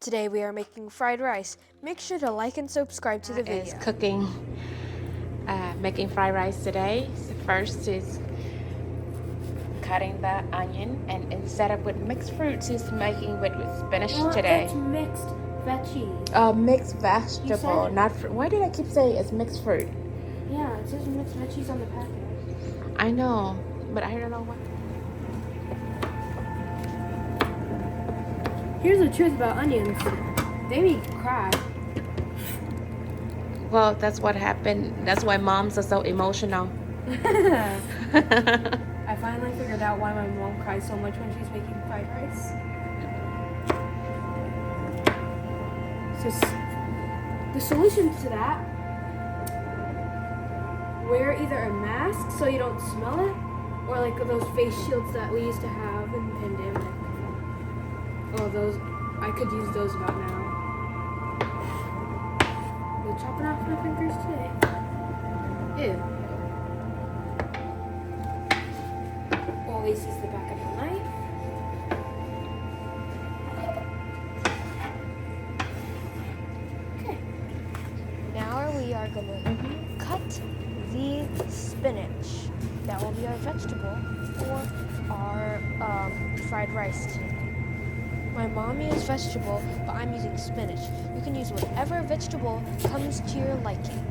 Today we are making fried rice. Make sure to like and subscribe to the video. Is cooking, making fried rice today. So first is cutting the onion, and instead of with mixed fruits, he's making with spinach today. It's mixed veggies. Mixed vegetable, not fruit. Why did I keep saying it's mixed fruit? Yeah, it says mixed veggies on the packet. I know, but I don't know what. Here's the truth about onions. They make you cry. Well, that's what happened. That's why moms are so emotional. I finally figured out why my mom cries so much when she's making fried rice. So the solution to that, wear either a mask so you don't smell it, or like those face shields that we used to have in the pandemic. Oh, those, I could use those about now. I'm chopping off my fingers today. Ew. Always use the back of the knife. Okay. Now we are gonna cut the spinach. That will be our vegetable for our fried rice today. My mom used vegetable, but I'm using spinach. You can use whatever vegetable comes to your liking.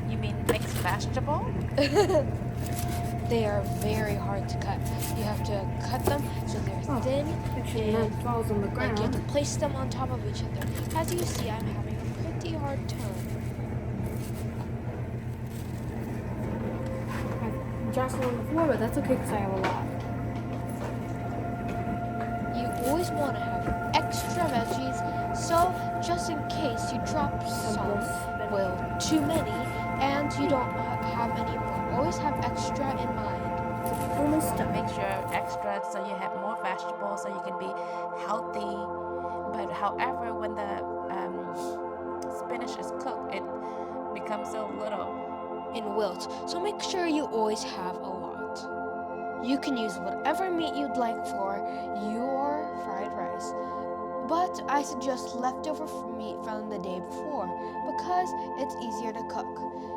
You mean mixed vegetable? They are very hard to cut. You have to cut them so they're thin, and falls on the ground. you have to place them on top of each other. As you see, I'm having a pretty hard time. I'm jostling on the floor, but that's okay because I have a lot. You always want to have extra veggies, so just in case you drop some, well, too many, and you don't have any more. Always have extra in mind. Almost to make sure extra so you have more vegetables so you can be healthy. But however, when the spinach is cooked, it becomes so little. In wilt, so make sure you always have a lot. You can use whatever meat you'd like for your fried rice, but I suggest leftover meat from the day before because it's easier to cook.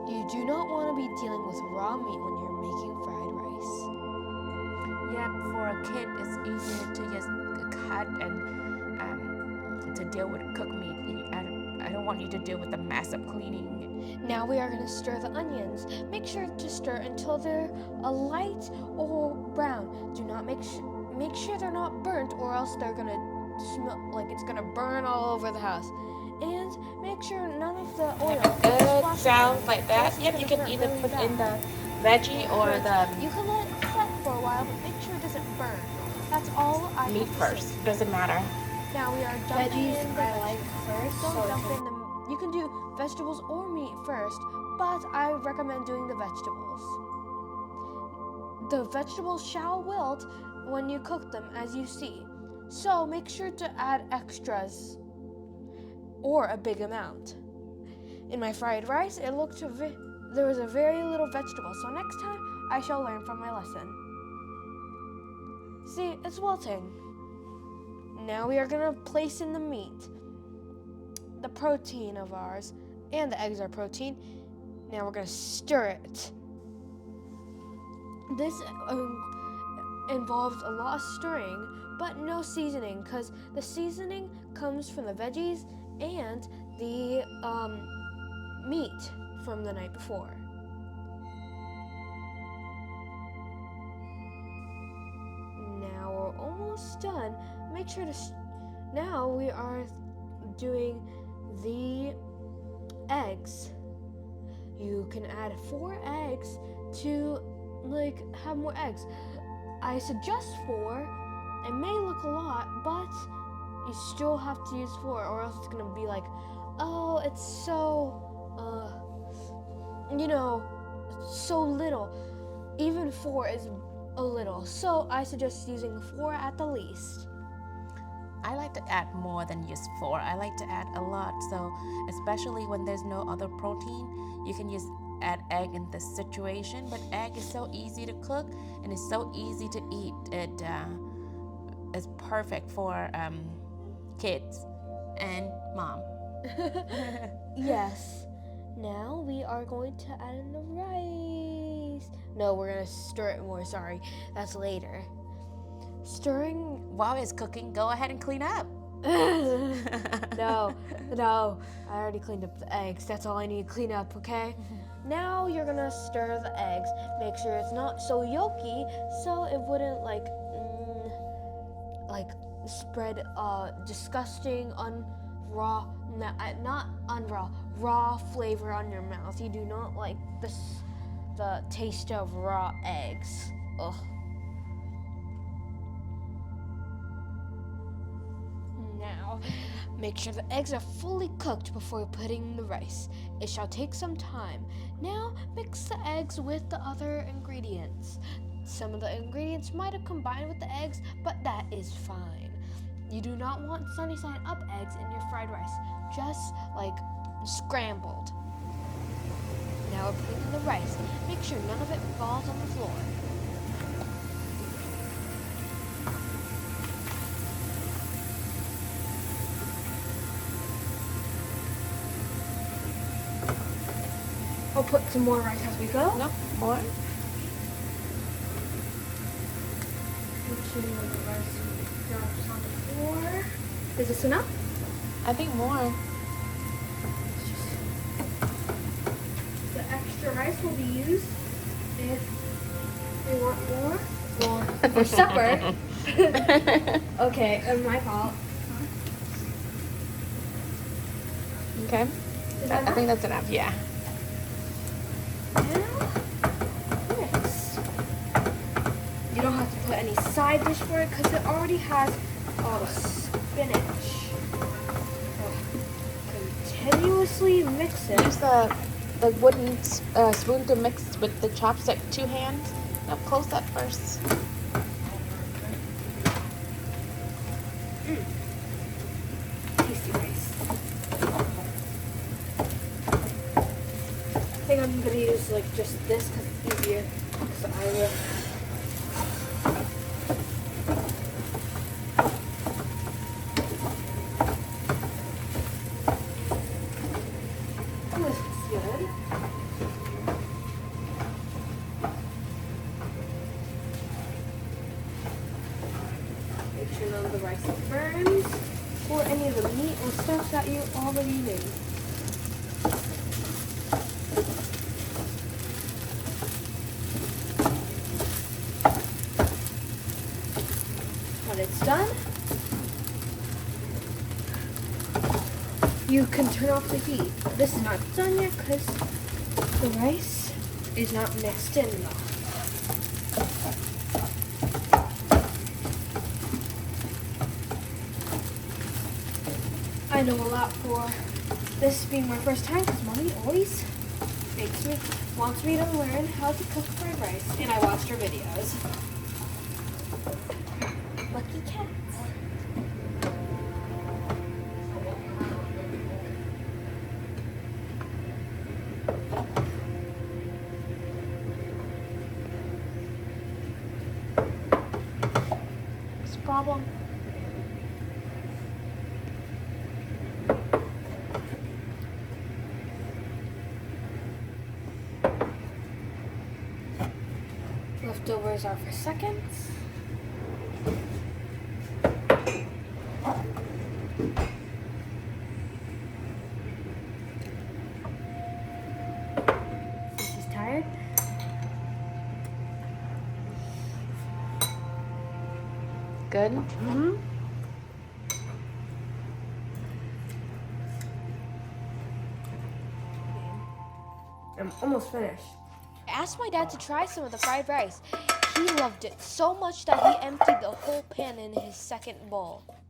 You do not want to be dealing with raw meat when you're making fried rice. Yeah, for a kid, it's easier to just cut and to deal with cooked meat. I don't want you to deal with the massive cleaning. Now we are going to stir the onions. Make sure to stir until they're a light or brown. Do not make sure they're not burnt, or else they're going to smell like it's going to burn all over the house. And make sure none of the oil. Good sounds like that. Yep, you can either put in the veggie or the You can let it set for a while, but make sure it doesn't burn. That's all I meat have to first. say. Doesn't matter. Now we are dumping in the I like first. Don't dump in the. You can do vegetables or meat first, but I recommend doing the vegetables. The vegetables shall wilt when you cook them, as you see. So make sure to add extras or a big amount. In my fried rice, it looked there was a very little vegetable. So next time, I shall learn from my lesson. See, it's wilting. Now we are gonna place in the meat, the protein of ours, and the eggs are protein. Now we're gonna stir it. This involves a lot of stirring, but no seasoning, because the seasoning comes from the veggies and the meat from the night before. Now we're almost done. Make sure to. Now we are doing the eggs. You can add 4 eggs to have more eggs. I suggest 4. It may look a lot, but you still have to use 4, or else it's gonna be like, oh, it's so so little. Even 4 is a little, so I suggest using 4 at the least. I like to add more than just 4. I like to add a lot. So especially when there's no other protein, you can just add egg in this situation. But egg is so easy to cook and it's so easy to eat. It is perfect for kids. and Mom. Yes. Now we are going to add in the rice. No, we're gonna stir it more. Sorry, that's later. Stirring. While it's cooking, go ahead and clean up. No. I already cleaned up the eggs. That's all I need to clean up, okay? Now you're gonna stir the eggs. Make sure it's not so yolky, so it wouldn't like spread disgusting raw flavor on your mouth. You do not like the taste of raw eggs. Ugh. Now, make sure the eggs are fully cooked before putting the rice. It shall take some time. Now, mix the eggs with the other ingredients. Some of the ingredients might have combined with the eggs, but that is fine. You do not want sunny side up eggs in your fried rice, just like scrambled. Now we're putting in the rice. Make sure none of it falls on the floor. I'll put some more rice as we go. Nope, more. Make sure the rice drops on the floor. Is this enough? I think more. The extra rice will be used if we want more. Well, for supper. Okay, my fault. Okay. Is that I think that's enough, yeah. Now, mix. You don't have to put any side dish for it because it already has all the spinach. Continuously mix it. Use the wooden spoon to mix with the chopstick, 2 hands. No, close that first. Tasty rice. I think I'm gonna use like just this because it's easier. So I will. Oh, this is good. Make sure none of the rice burns or any of the meat or stuff that you already made. When it's done, you can turn off the heat. This is not done yet because the rice is not mixed in though. I know a lot for this being my first time because Mommy always wants me to learn how to cook fried rice, and I watched her videos. Lucky cats. What's the problem? Leftovers are for seconds. She's tired. Good? Mm-hmm. I'm almost finished. I asked my dad to try some of the fried rice. He loved it so much that he emptied the whole pan in his second bowl.